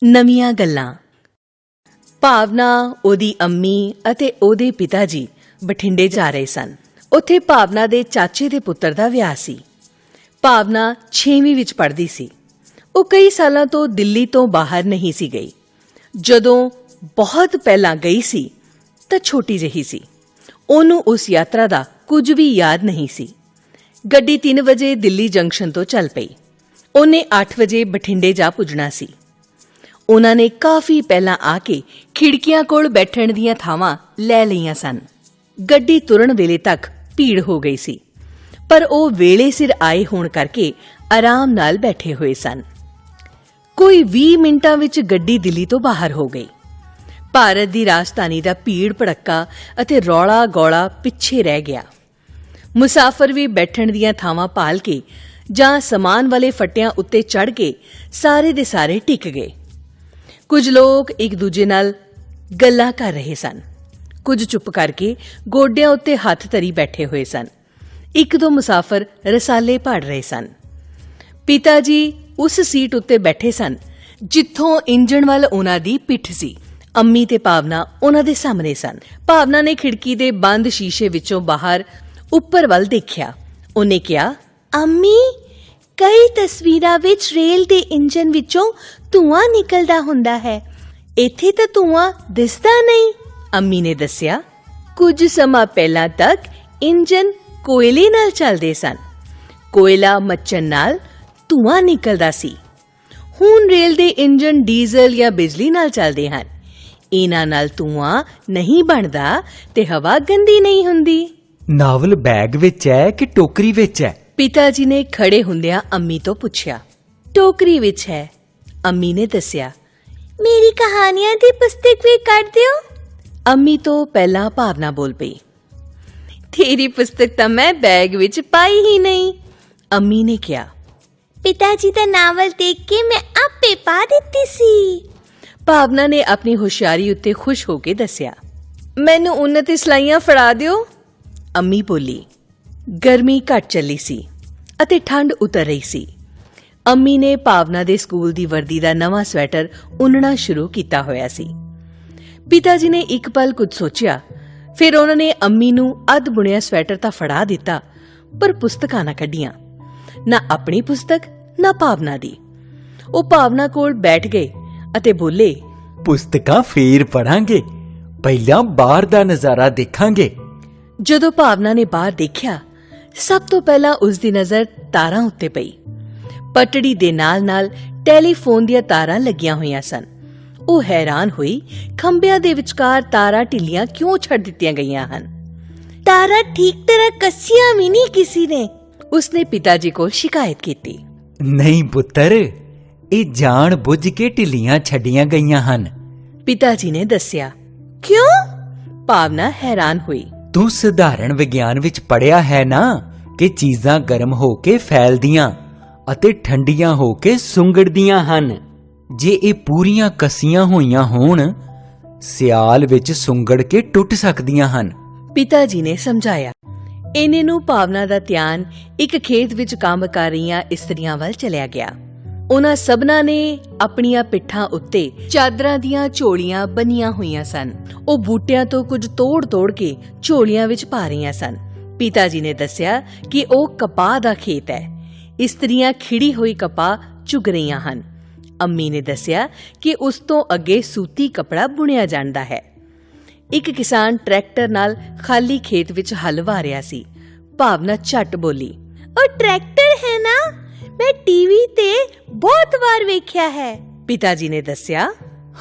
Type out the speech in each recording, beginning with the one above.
ਨਵੀਆਂ ਗੱਲਾਂ। ਭਾਵਨਾ, ਉਹਦੀ ਅੰਮੀ ਅਤੇ ਉਹਦੇ ਪਿਤਾ ਜੀ ਬਠਿੰਡੇ ਜਾ ਰਹੇ ਸਨ। ਉੱਥੇ ਭਾਵਨਾ ਦੇ ਚਾਚੇ ਦੇ ਪੁੱਤਰ ਦਾ ਵਿਆਹ ਸੀ। ਭਾਵਨਾ 6ਵੀਂ ਵਿੱਚ ਪੜ੍ਹਦੀ ਸੀ। ਉਹ ਕਈ ਸਾਲਾਂ ਤੋਂ ਦਿੱਲੀ ਤੋਂ ਬਾਹਰ ਨਹੀਂ ਸੀ ਗਈ। ਜਦੋਂ ਬਹੁਤ ਪਹਿਲਾਂ ਗਈ ਸੀ ਤਾਂ ਛੋਟੀ ਜਿਹੀ ਸੀ। ਉਹਨੂੰ ਉਸ ਯਾਤਰਾ ਦਾ ਕੁਝ ਵੀ ਯਾਦ ਨਹੀਂ ਸੀ। ਗੱਡੀ 3 ਵਜੇ ਦਿੱਲੀ ਜੰਕਸ਼ਨ ਤੋਂ ਚੱਲ ਪਈ। ਉਹਨੇ 8 ਵਜੇ ਬਠਿੰਡੇ ਜਾ ਪੁੱਜਣਾ ਸੀ। ਉਹਨਾਂ ਨੇ ਕਾਫੀ ਪਹਿਲਾਂ ਆ ਕੇ ਖਿੜਕੀਆਂ ਕੋਲ ਬੈਠਣ ਦੀਆਂ ਥਾਵਾਂ ਲੈ ਲਈਆਂ ਸਨ। ਗੱਡੀ ਤੁਰਨ ਵੇਲੇ ਤੱਕ ਭੀੜ ਹੋ ਗਈ ਸੀ, ਪਰ ਉਹ ਵੇਲੇ ਸਿਰ ਆਏ ਹੋਣ ਕਰਕੇ ਆਰਾਮ ਨਾਲ ਬੈਠੇ ਹੋਏ ਸਨ। ਕੋਈ 20 ਮਿੰਟਾਂ ਵਿੱਚ ਗੱਡੀ ਦਿੱਲੀ ਤੋਂ ਬਾਹਰ ਹੋ ਗਈ। ਭਾਰਤ ਦੀ ਰਾਜਧਾਨੀ ਦਾ ਭੀੜ ਭੜੱਕਾ ਅਤੇ ਰੌਲਾ ਗੌਲਾ ਪਿੱਛੇ ਰਹਿ ਗਿਆ। ਮੁਸਾਫਰ ਵੀ ਬੈਠਣ ਦੀਆਂ ਥਾਵਾਂ ਭਾਲ ਕੇ ਜਾਂ ਸਮਾਨ ਵਾਲੇ ਫੱਟਿਆਂ ਉੱਤੇ ਚੜ੍ਹ ਕੇ ਸਾਰੇ ਦੇ ਸਾਰੇ ਟਿਕ ਗਏ। ਕੁਝ ਲੋਕ ਇੱਕ ਦੂਜੇ ਨਾਲ ਗੱਲਾਂ ਕਰ ਰਹੇ ਸਨ। ਕੁਝ ਚੁੱਪ ਕਰਕੇ ਗੋਡਿਆਂ ਉੱਤੇ ਹੱਥ ਧਰੀ ਬੈਠੇ ਹੋਏ ਸਨ। ਇੱਕ ਦੋ ਮੁਸਾਫਰ ਰਸਾਲੇ ਪੜ੍ਹ ਰਹੇ ਸਨ। ਪਿਤਾ ਜੀ ਉਸ ਸੀਟ ਉੱਤੇ ਬੈਠੇ ਸਨ ਜਿੱਥੋਂ ਇੰਜਣ ਵੱਲ ਉਹਨਾਂ ਦੀ ਪਿੱਠ ਸੀ। ਅੰਮੀ ਤੇ ਭਾਵਨਾ ਉਹਨਾਂ ਦੇ ਸਾਹਮਣੇ ਸਨ। ਭਾਵਨਾ ਨੇ ਖਿੜਕੀ ਦੇ ਬੰਦ ਸ਼ੀਸ਼ੇ ਵਿੱਚੋਂ ਬਾਹਰ ਉੱਪਰ ਵੱਲ ਦੇਖਿਆ। ਉਹਨੇ ਕਿਹਾ, ਅੰਮੀ, ਕਈ ਤਸਵੀਰਾਂ ਵਿੱਚ ਰੇਲ ਦੇ ਇੰਜਣ ਵਿੱਚੋਂ ਧੂਆਂ ਨਿਕਲਦਾ ਹੁੰਦਾ ਹੈ। ਇੱਥੇ ਤਾਂ ਧੂਆਂ ਦਿਸਦਾ ਨਹੀਂ। ਅੰਮੀ ਨੇ ਦੱਸਿਆ, ਕੁਝ ਸਮਾਂ ਪਹਿਲਾਂ ਤੱਕ ਇੰਜਣ ਕੋਇਲੇ ਨਾਲ ਚੱਲਦੇ ਸਨ। ਕੋਇਲਾ ਮੱਚਣ ਨਾਲ ਧੂਆਂ ਨਿਕਲਦਾ ਸੀ। ਹੁਣ ਰੇਲ ਦੇ ਇੰਜਣ ਡੀਜ਼ਲ ਜਾਂ ਬਿਜਲੀ ਨਾਲ ਚੱਲਦੇ ਹਨ। ਇਹਨਾਂ ਨਾਲ ਧੂਆਂ ਨਹੀਂ ਬਣਦਾ ਤੇ ਹਵਾ ਗੰਦੀ ਨਹੀਂ ਹੁੰਦੀ। ਨਾਵਲ ਬੈਗ ਵਿੱਚ ਹੈ ਕਿ ਟੋਕਰੀ ਵਿੱਚ ਹੈ? ਪਿਤਾ ਜੀ ਨੇ ਖੜੇ ਹੁੰਦਿਆਂ ਅੰਮੀ ਤੋਂ ਪੁੱਛਿਆ। ਟੋਕਰੀ ਵਿੱਚ ਹੈ, ਅੰਮੀ ਨੇ ਦੱਸਿਆ। ਮੇਰੀ ਕਹਾਣੀਆਂ ਦੀ ਪੁਸਤਕ ਵੀ ਕੱਢ ਦਿਓ। ਅੰਮੀ ਤੋਂ ਪਹਿਲਾਂ ਭਾਵਨਾ ਬੋਲ ਪਈ। ਤੇਰੀ ਪੁਸਤਕ ਤਾਂ ਮੈਂ ਬੈਗ ਵਿੱਚ ਪਾਈ ਹੀ ਨਹੀਂ, ਅੰਮੀ ਨੇ ਕਿਹਾ। ਪਿਤਾ ਜੀ ਦਾ ਨਾਵਲ ਦੇਖ ਕੇ ਮੈਂ ਆਪੇ ਪਾ ਦਿੱਤੀ ਸੀ, ਭਾਵਨਾ ਨੇ ਆਪਣੀ ਹੁਸ਼ਿਆਰੀ ਉੱਤੇ ਖੁਸ਼ ਹੋ ਕੇ ਦੱਸਿਆ। ਮੈਨੂੰ ਉਹਨਾਂ ਤੇ ਸਲਾਈਆਂ ਫੜਾ ਦਿਓ, ਅੰਮੀ ਬੋਲੀ। ਗਰਮੀ ਘੱਟ ਚੱਲੀ ਸੀ ਅਤੇ ਠੰਡ ਉਤਰ ਰਹੀ ਸੀ। ਅੰਮੀ ਨੇ ਭਾਵਨਾ ਦੇ ਸਕੂਲ ਦੀ ਵਰਦੀ ਦਾ ਨਵਾਂ ਸਵੈਟਰ ਉਣਨਾ ਸ਼ੁਰੂ ਕੀਤਾ ਹੋਇਆ ਸੀ। ਪਿਤਾ ਜੀ ਨੇ ਇੱਕ ਪਲ ਕੁਝ ਸੋਚਿਆ, ਫਿਰ ਉਹਨਾਂ ਨੇ ਅੰਮੀ ਨੂੰ ਅੱਧ ਬੁਣਿਆ ਸਵੈਟਰ ਤਾਂ ਫੜਾ ਦਿੱਤਾ, ਪਰ ਪੁਸਤਕਾਂ ਨਾ ਕੱਢੀਆਂ, ਨਾ ਆਪਣੀ ਪੁਸਤਕ ਨਾ ਭਾਵਨਾ ਦੀ। ਉਹ ਭਾਵਨਾ ਕੋਲ ਬੈਠ ਗਏ ਅਤੇ ਬੋਲੇ, ਪੁਸਤਕਾਂ ਫੇਰ ਪੜਾਂਗੇ, ਪਹਿਲਾਂ ਬਾਹਰ ਦਾ ਨਜ਼ਾਰਾ ਦੇਖਾਂਗੇ। ਜਦੋਂ ਭਾਵਨਾ ਨੇ ਬਾਹਰ ਦੇਖਿਆ, ਸਭ ਤੋਂ ਪਹਿਲਾਂ ਉਸ ਦੀ ਨਜ਼ਰ ਤਾਰਾਂ ਉੱਤੇ ਪਈ। ਪਟੜੀ ਦੇ ਨਾਲ-ਨਾਲ ਟੈਲੀਫੋਨ ਦੀਆਂ ਤਾਰਾਂ ਲੱਗੀਆਂ ਹੋਈਆਂ ਸਨ। ਉਹ ਹੈਰਾਨ ਹੋਈ, ਖੰਭਿਆਂ ਦੇ ਵਿਚਕਾਰ ਤਾਰਾਂ ਢਿੱਲੀਆਂ ਕਿਉਂ ਛੱਡ ਦਿੱਤੀਆਂ ਗਈਆਂ ਹਨ? ਤਾਰਾਂ ਠੀਕ ਤਰ੍ਹਾਂ ਕੱਸੀਆਂ ਵੀ ਨਹੀਂ ਕਿਸੇ ਨੇ, ਉਸਨੇ ਪਿਤਾ ਜੀ ਕੋਲ ਸ਼ਿਕਾਇਤ ਕੀਤੀ। ਨਹੀਂ ਪੁੱਤਰ, ਇਹ ਜਾਣ ਬੁੱਝ ਕੇ ਢਿੱਲੀਆਂ ਛੱਡੀਆਂ ਗਈਆਂ ਹਨ, ਪਿਤਾ ਜੀ ਨੇ ਦੱਸਿਆ। ਕਿਉਂ? ਭਾਵਨਾ ਹੈਰਾਨ ਹੋਈ। ਤੂੰ ਸਧਾਰਨ ਵਿਗਿਆਨ ਵਿੱਚ ਪੜ੍ਹਿਆ ਹੈ ਨਾ ਕਿ ਚੀਜ਼ਾਂ ਗਰਮ ਹੋ ਕੇ ਫੈਲਦੀਆਂ ਅਤੇ ਠੰਡੀਆਂ ਹੋ ਕੇ ਸੁੰਗੜਦੀਆਂ ਹਨ। ਜੇ ਇਹ ਪੂਰੀਆਂ ਕੱਸੀਆਂ ਹੋਈਆਂ ਹੋਣ, ਸਿਆਲ ਵਿੱਚ ਸੁੰਗੜ ਕੇ ਟੁੱਟ ਸਕਦੀਆਂ ਹਨ, ਪਿਤਾ ਜੀ ਨੇ ਸਮਝਾਇਆ। ਇਹਨੇ ਨੂੰ ਭਾਵਨਾ ਦਾ ਧਿਆਨ ਇੱਕ ਖੇਤ ਵਿੱਚ ਕੰਮ ਕਰ ਰਹੀਆਂ ਇਸਤਰੀਆਂ ਵੱਲ ਚਲਿਆ ਗਿਆ। ਉਹਨਾਂ ਸਭਨਾਂ ਨੇ ਆਪਣੀਆਂ ਪਿੱਠਾਂ ਉੱਤੇ ਚਾਦਰਾਂ ਦੀਆਂ ਝੋਲੀਆਂ ਬੰਨੀਆਂ ਹੋਈਆਂ ਸਨ। ਉਹ ਬੂਟਿਆਂ ਤੋਂ ਕੁਝ ਤੋੜ-ਤੋੜ ਕੇ ਝੋਲੀਆਂ ਵਿੱਚ ਪਾ ਰਹੀਆਂ ਸਨ। ਪਿਤਾ ਜੀ ਨੇ ਦੱਸਿਆ ਕਿ ਉਹ ਕਪਾਹ ਦਾ ਖੇਤ ਹੈ। ਇਸਤਰੀਆਂ ਖਿੜੀ ਹੋਈ ਕਪਾਹ ਚੁਗ ਰਹੀਆਂ ਹਨ। ਅੰਮੀ ਨੇ ਦੱਸਿਆ ਕਿ ਉਸ ਤੋਂ ਅੱਗੇ ਸੂਤੀ ਕੱਪੜਾ ਬੁਣਿਆ ਜਾਂਦਾ ਹੈ। ਇੱਕ ਕਿਸਾਨ ਟਰੈਕਟਰ ਨਾਲ ਖਾਲੀ ਖੇਤ ਵਿੱਚ ਹਲ ਵਾਹ ਰਿਹਾ ਸੀ। ਭਾਵਨਾ ਝੱਟ ਬੋਲੀ, ਉਹ ਟਰੈਕਟਰ ਹੈ ਨਾ, ਮੈਂ ਟੀਵੀ ਤੇ ਬਹੁਤ ਵਾਰ ਵੇਖਿਆ ਹੈ। ਪਿਤਾ ਜੀ ਨੇ ਦੱਸਿਆ,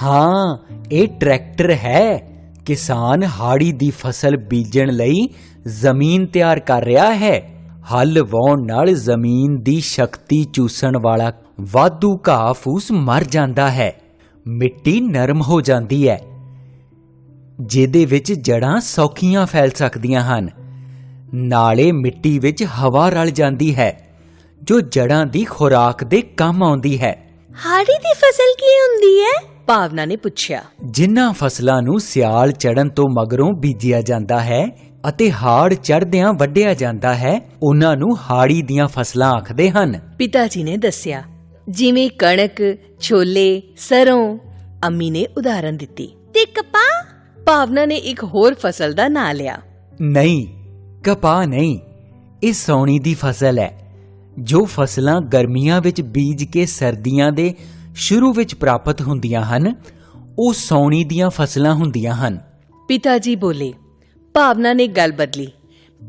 ਹਾਂ, ਇਹ ਟਰੈਕਟਰ ਹੈ। ਕਿਸਾਨ ਹਾੜੀ ਦੀ ਫਸਲ ਬੀਜਣ ਲਈ ਜ਼ਮੀਨ ਤਿਆਰ ਕਰ ਰਿਹਾ ਹੈ। ਹਲ ਵਾਹੁਣ ਨਾਲ ਜ਼ਮੀਨ ਦੀ ਸ਼ਕਤੀ ਚੂਸਣ ਵਾਲਾ ਵਾਧੂ ਘਾਹ ਫੂਸ ਮਰ ਜਾਂਦਾ ਹੈ। ਮਿੱਟੀ ਨਰਮ ਹੋ ਜਾਂਦੀ ਹੈ, ਜਿਹਦੇ ਵਿੱਚ ਜੜ੍ਹਾਂ ਸੌਖੀਆਂ ਫੈਲ ਸਕਦੀਆਂ ਹਨ। ਨਾਲੇ ਮਿੱਟੀ ਵਿੱਚ ਹਵਾ ਰਲ ਜਾਂਦੀ ਹੈ, ਜੋ ਜੜ੍ਹਾਂ ਦੀ ਖੁਰਾਕ ਦੇ ਕੰਮ ਆਉਂਦੀ ਹੈ। ਹਾੜੀ ਦੀ ਫਸਲ ਕੀ ਹੁੰਦੀ ਹੈ? ਭਾਵਨਾ ਨੇ ਪੁੱਛਿਆ। ਜਿਨ੍ਹਾਂ ਫਸਲਾਂ ਨੂੰ ਸਿਆਲ ਚੜ੍ਹਨ ਤੋਂ ਮਗਰੋਂ ਬੀਜਿਆ ਜਾਂਦਾ ਹੈ ਅਤੇ ਹਾੜ ਚੜ੍ਹਦਿਆਂ ਵੱਢਿਆ ਜਾਂਦਾ ਹੈ, ਉਹਨਾਂ ਨੂੰ ਹਾੜੀ ਦੀਆਂ ਫਸਲਾਂ ਆਖਦੇ ਹਨ, ਪਿਤਾ ਜੀ ਨੇ ਦੱਸਿਆ। ਜਿਵੇਂ ਕਣਕ, ਛੋਲੇ, ਸਰੋਂ। ਅੰਮੀ ਨੇ ਉਦਾਹਰਨ ਦਿੱਤੀ। ਤੇ ਕਪਾਹ? ਭਾਵਨਾ ਨੇ ਇੱਕ ਹੋਰ ਫਸਲ ਦਾ ਨਾਂ ਲਿਆ। ਨਹੀਂ, ਕਪਾਹ ਨਹੀਂ, ਇਹ ਸਾਉਣੀ ਦੀ ਫਸਲ ਹੈ। ਜੋ ਫਸਲਾਂ ਗਰਮੀਆਂ ਵਿੱਚ ਬੀਜ ਕੇ ਸਰਦੀਆਂ ਦੇ ਸ਼ੁਰੂ ਵਿੱਚ ਪ੍ਰਾਪਤ ਹੁੰਦੀਆਂ ਹਨ, ਉਹ ਸਾਉਣੀ ਦੀਆਂ ਫਸਲਾਂ ਹੁੰਦੀਆਂ ਹਨ। ਪਿਤਾ ਜੀ ਬੋਲੇ। ਭਾਵਨਾ ਨੇ ਗੱਲ ਬਦਲੀ।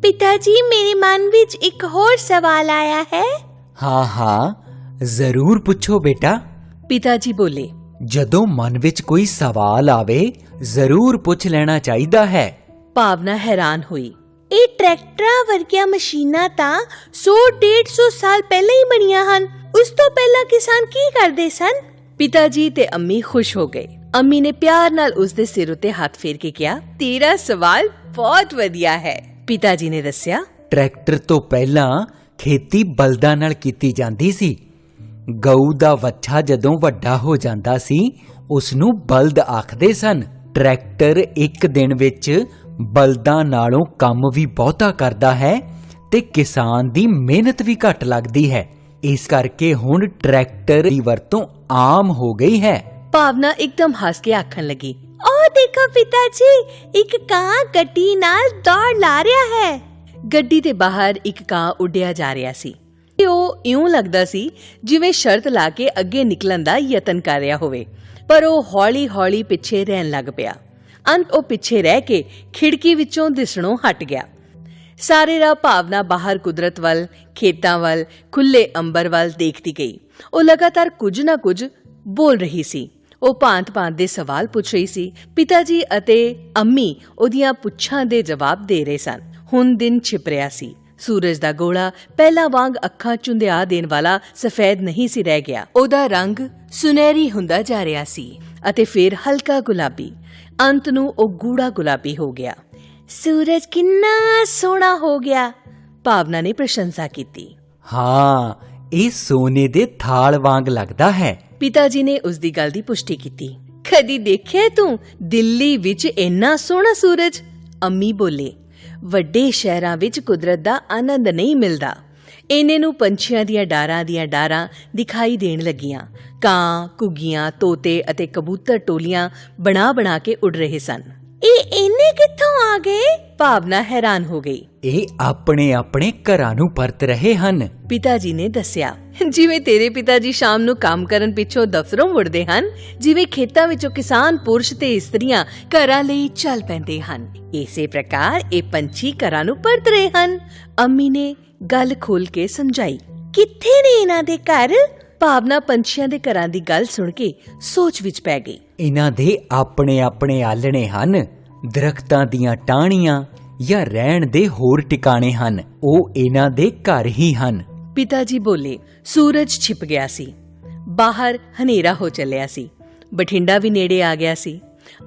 ਪਿਤਾ ਜੀ, ਮੇਰੇ ਮਨ ਵਿੱਚ ਇੱਕ ਹੋਰ ਸਵਾਲ ਆਇਆ ਹੈ। ਹਾਂ ਹਾਂ, ਜ਼ਰੂਰ ਪੁੱਛੋ ਬੇਟਾ। ਪਿਤਾ ਜੀ ਬੋਲੇ। ਜਦੋਂ ਮਨ ਵਿੱਚ ਕੋਈ ਸਵਾਲ ਆਵੇ, ਜ਼ਰੂਰ ਪੁੱਛ ਲੈਣਾ ਚਾਹੀਦਾ ਹੈ। ਭਾਵਨਾ ਹੈਰਾਨ ਹੋਈ। ਇਹ ਟਰੈਕਟਰਾਂ ਵਰਗੀਆਂ ਮਸ਼ੀਨਾਂ ਤਾਂ 100-150 ਸਾਲ ਪਹਿਲਾਂ ਹੀ ਬਣੀਆਂ ਹਨ। ਉਸ ਤੋਂ ਪਹਿਲਾਂ ਕਿਸਾਨ ਕੀ ਕਰਦੇ ਸਨ? ਪਿਤਾ ਜੀ ਤੇ ਅੰਮੀ ਖੁਸ਼ ਹੋ ਗਏ। ਅੰਮੀ ਨੇ ਪਿਆਰ ਨਾਲ ਉਸ ਦੇ ਸਿਰ ਉੱਤੇ ਹੱਥ ਫੇਰ ਕੇ ਕਿਹਾ, ਤੇਰਾ ਸਵਾਲ ਬਹੁਤ ਵਧੀਆ ਹੈ। ਪਿਤਾ ਜੀ ਨੇ ਦੱਸਿਆ, ਟਰੈਕਟਰ ਤੋਂ ਪਹਿਲਾਂ ਖੇਤੀ ਬਲਦਾਂ ਨਾਲ ਕੀਤੀ ਜਾਂਦੀ ਸੀ। ਗਊ ਦਾ ਵੱਛਾ ਜਦੋਂ ਵੱਡਾ ਹੋ ਜਾਂਦਾ ਸੀ, ਉਸ ਨੂੰ ਬਲਦ ਆਖਦੇ ਸਨ। ਟਰੈਕਟਰ ਇੱਕ ਦਿਨ ਵਿੱਚ ਬਲਦਾਂ ਨਾਲੋਂ ਕੰਮ ਵੀ ਬਹੁਤਾ ਕਰਦਾ ਹੈ ਤੇ ਕਿਸਾਨ ਦੀ ਮਿਹਨਤ ਵੀ ਘੱਟ ਲੱਗਦੀ ਹੈ। ਇਸ ਕਰਕੇ ਹੁਣ ਟਰੈਕਟਰ ਦੀ ਵਰਤੋਂ ਆਮ ਹੋ ਗਈ ਹੈ। ਭਾਵਨਾ ਇੱਕਦਮ ਹੱਸ ਕੇ ਆਖਣ ਲੱਗੀ, ਉਹ ਦੇਖੋ ਪਿਤਾ ਜੀ, ਇੱਕ ਕਾਂ ਗੱਡੀ ਨਾਲ ਦੌੜ ਲਾ ਰਿਹਾ ਹੈ। ਗੱਡੀ ਦੇ ਬਾਹਰ ਇੱਕ ਕਾਂ ਉੱਡਿਆ ਜਾ ਰਿਹਾ ਸੀ। ਉਹ ਇਉਂ ਲੱਗਦਾ ਸੀ ਜਿਵੇਂ ਸ਼ਰਤ ਲਾ ਕੇ ਅੱਗੇ ਨਿਕਲਣ ਦਾ ਯਤਨ ਕਰ ਰਿਹਾ ਹੋਵੇ, ਪਰ ਉਹ ਹੌਲੀ-ਹੌਲੀ ਪਿੱਛੇ ਰਹਿਣ ਲੱਗ ਪਿਆ। ਅੰਤ ਉਹ ਪਿੱਛੇ ਰਹਿ ਕੇ ਖਿੜਕੀ ਵਿੱਚੋਂ ਦਿਸਣੋਂ ਹਟ ਗਿਆ। ਸਾਰੇ ਰਾਹ ਭਾਵਨਾ ਬਾਹਰ ਕੁਦਰਤ ਵੱਲ, ਖੇਤਾਂ ਵੱਲ, ਖੁੱਲੇ ਅੰਬਰ ਵੱਲ ਦੇਖਦੀ ਗਈ। ਉਹ ਲਗਾਤਾਰ ਕੁਝ ਨਾ ਕੁਝ ਬੋਲ ਰਹੀ ਸੀ। ਉਹ ਭਾਂਤ-ਭਾਂਤ ਦੇ ਸਵਾਲ ਪੁੱਛ ਰਹੀ ਸੀ। ਪਿਤਾ ਜੀ ਅਤੇ ਅੰਮੀ ਉਹਦੀਆਂ ਪੁੱਛਾਂ ਦੇ ਜਵਾਬ ਦੇ ਰਹੇ ਸਨ। ਹੁਣ ਦਿਨ ਛਿਪ ਰਿਹਾ ਸੀ। ਸੂਰਜ ਦਾ ਗੋਲਾ ਪਹਿਲਾਂ ਵਾਂਗ ਅੱਖਾਂ ਚੁੰਧਿਆ ਦੇਣ ਵਾਲਾ ਸਫੈਦ ਨਹੀਂ ਸੀ ਰਹਿ ਗਿਆ। ਉਹਦਾ ਰੰਗ ਸੁਨਹਿਰੀ ਹੁੰਦਾ ਜਾ ਰਿਹਾ ਸੀ ਅਤੇ ਫਿਰ ਹਲਕਾ ਗੁਲਾਬੀ। ਅੰਤ ਨੂੰ ਉਹ ਗੂੜਾ ਗੁਲਾਬੀ ਹੋ ਗਿਆ। ਸੂਰਜ ਕਿੰਨਾ ਸੋਹਣਾ ਹੋ ਗਿਆ, ਭਾਵਨਾ ਨੇ ਪ੍ਰਸ਼ੰਸਾ ਕੀਤੀ। ਹਾਂ, ਇਹ ਸੋਨੇ ਦੇ ਥਾਲ ਵਾਂਗ ਲੱਗਦਾ ਹੈ। ਪਿਤਾ ਜੀ ਨੇ ਉਸ ਦੀ ਗੱਲ ਦੀ ਪੁਸ਼ਟੀ ਕੀਤੀ। ਕਦੀ ਦੇਖਿਆ ਤੂੰ ਦਿੱਲੀ ਵਿੱਚ ਇੰਨਾ ਸੋਹਣਾ ਸੂਰਜ? ਅੰਮੀ ਬੋਲੇ। ਵੱਡੇ ਸ਼ਹਿਰਾਂ ਵਿੱਚ ਕੁਦਰਤ ਦਾ ਆਨੰਦ ਨਹੀਂ ਮਿਲਦਾ। ਇਹਨੇ ਨੂੰ ਪੰਛੀਆਂ ਦੀਆਂ ਡਾਰਾਂ ਦਿਖਾਈ ਦੇਣ ਲੱਗੀਆਂ। ਕਾਂ, ਘੁੱਗੀਆਂ, ਤੋਤੇ ਅਤੇ ਕਬੂਤਰ ਟੋਲੀਆਂ ਬਣਾ ਕੇ ਉੱਡ ਰਹੇ ਸਨ। ਇਹ ਇਹਨੇ ਕਿੱਥੋਂ ਆ ਗਏ? ਭਾਵਨਾ ਹੈਰਾਨ ਹੋ ਗਈ। ਇਹ ਆਪਣੇ ਘਰਾਂ ਨੂੰ ਪਰਤ ਰਹੇ ਹਨ, ਪਿਤਾ ਜੀ ਨੇ ਦੱਸਿਆ। ਜਿਵੇਂ ਤੇਰੇ ਪਿਤਾ ਜੀ ਸ਼ਾਮ ਨੂੰ ਕੰਮ ਕਰਨ ਪਿੱਛੋਂ ਦਫ਼ਤਰੋਂ ਮੁੜਦੇ ਹਨ, ਜਿਵੇਂ ਖੇਤਾਂ ਵਿੱਚੋਂ ਕਿਸਾਨ ਪੁਰਸ਼ ਤੇ ਇਸਤਰੀਆਂ ਘਰਾਂ ਲਈ ਚੱਲ ਪੈਂਦੇ ਹਨ, ਇਸੇ ਪ੍ਰਕਾਰ ਇਹ ਪੰਛੀ ਘਰਾਂ ਨੂੰ ਪਰਤ ਰਹੇ ਹਨ। ਅੰਮੀ ਨੇ ਗੱਲ ਖੋਲ ਕੇ ਸਮਝਾਈ। ਕਿੱਥੇ ਨੇ ਇਹਨਾਂ ਦੇ ਘਰ? ਭਾਵਨਾ ਪੰਛੀਆਂ ਦੇ ਘਰਾਂ ਦੀ ਗੱਲ ਸੁਣ ਕੇ ਸੋਚ ਵਿੱਚ ਪੈ ਗਈ। ਇਹਨਾਂ ਦੇ ਆਪਣੇ ਆਲਣੇ ਹਨ, ਦਰਖਤਾਂ ਦੀਆਂ ਟਾਹਣੀਆਂ ਜਾਂ ਰਹਿਣ ਦੇ ਹੋਰ ਟਿਕਾਣੇ ਹਨ। ਉਹ ਇਹਨਾਂ ਦੇ ਘਰ ਹੀ ਹਨ। ਪਿਤਾ ਜੀ ਬੋਲੇ। ਸੂਰਜ ਛਿਪ ਗਿਆ ਸੀ। ਬਾਹਰ ਹਨੇਰਾ ਹੋ ਚੱਲਿਆ ਸੀ। ਬਠਿੰਡਾ ਵੀ ਨੇੜੇ ਆ ਗਿਆ ਸੀ।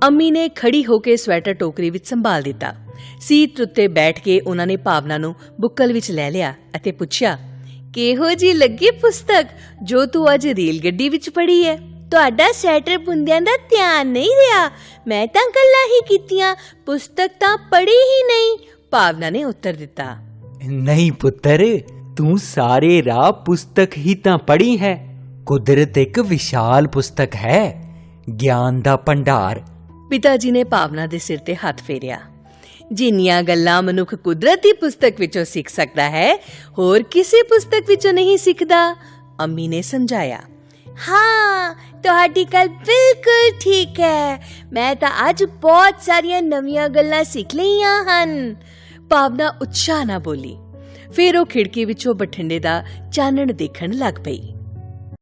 ਅੰਮੀ ਨੇ ਖੜੀ ਹੋ ਕੇ ਸਵੈਟਰ ਟੋਕਰੀ ਵਿੱਚ ਸੰਭਾਲ ਦਿੱਤਾ। ਸੀਟ ਉੱਤੇ ਬੈਠ ਕੇ ਉਹਨਾਂ ਨੇ ਭਾਵਨਾ ਨੂੰ ਬੁੱਕਲ ਵਿੱਚ ਲੈ ਲਿਆ ਅਤੇ ਪੁੱਛਿਆ, ਕਿਹੋ ਜੀ ਲੱਗੀ ਪੁਸਤਕ ਜੋ ਤੂੰ ਅੱਜ ਰੇਲ ਗੱਡੀ ਵਿੱਚ ਪੜ੍ਹੀ ਹੈ? ਤੁਹਾਡਾ ਸਵੈਟਰ ਬੁੰਦਿਆਂ ਦਾ ਧਿਆਨ ਨਹੀਂ ਰਿਹਾ। ਮੈਂ ਤਾਂ ਗੱਲਾਂ ਹੀ ਕੀਤੀਆਂ, ਪੁਸਤਕ ਤਾਂ ਪੜ੍ਹੀ ਹੀ ਨਹੀਂ, ਭਾਵਨਾ ਨੇ ਉੱਤਰ ਦਿੱਤਾ। ਨਹੀਂ ਪੁੱਤਰ, ਤੂੰ ਸਾਰੇ ਰਾਹ ਪੁਸਤਕ ਹੀ ਤਾਂ ਪੜ੍ਹੀ ਹੈ। ਕੁਦਰਤ ਇੱਕ ਵਿਸ਼ਾਲ ਪੁਸਤਕ ਹੈ, ਗਿਆਨ ਦਾ ਭੰਡਾਰ। ਪਿਤਾ ਜੀ ਨੇ ਭਾਵਨਾ ਦੇ ਸਿਰ ਤੇ ਹੱਥ ਫੇਰਿਆ। ਜਿੰਨੀਆਂ ਗੱਲਾਂ ਮਨੁੱਖ ਕੁਦਰਤ ਦੀ ਪੁਸਤਕ ਵਿੱਚੋਂ ਸਿੱਖ ਸਕਦਾ ਹੈ, ਹੋਰ ਕਿਸੇ ਪੁਸਤਕ ਵਿੱਚੋਂ ਨਹੀਂ ਸਿੱਖਦਾ, ਅੰਮੀ ਨੇ ਸਮਝਾਇਆ। ਹਾਂ, ਤੁਹਾਡੀ ਗੱਲ ਬਿਲਕੁਲ ਠੀਕ ਹੈ। ਮੈਂ ਤਾਂ ਅੱਜ ਬਹੁਤ ਸਾਰੀਆਂ ਨਵੀਆਂ ਗੱਲਾਂ ਸਿੱਖ ਲਈਆਂ ਹਨ, ਭਾਵਨਾ ਉਤਸ਼ਾਹ ਨਾਲ ਬੋਲੀ। ਫਿਰ ਉਹ ਖਿੜਕੀ ਵਿੱਚੋਂ ਬਠਿੰਡੇ ਦਾ ਚਾਨਣ ਦੇਖਣ ਲੱਗ ਪਈ।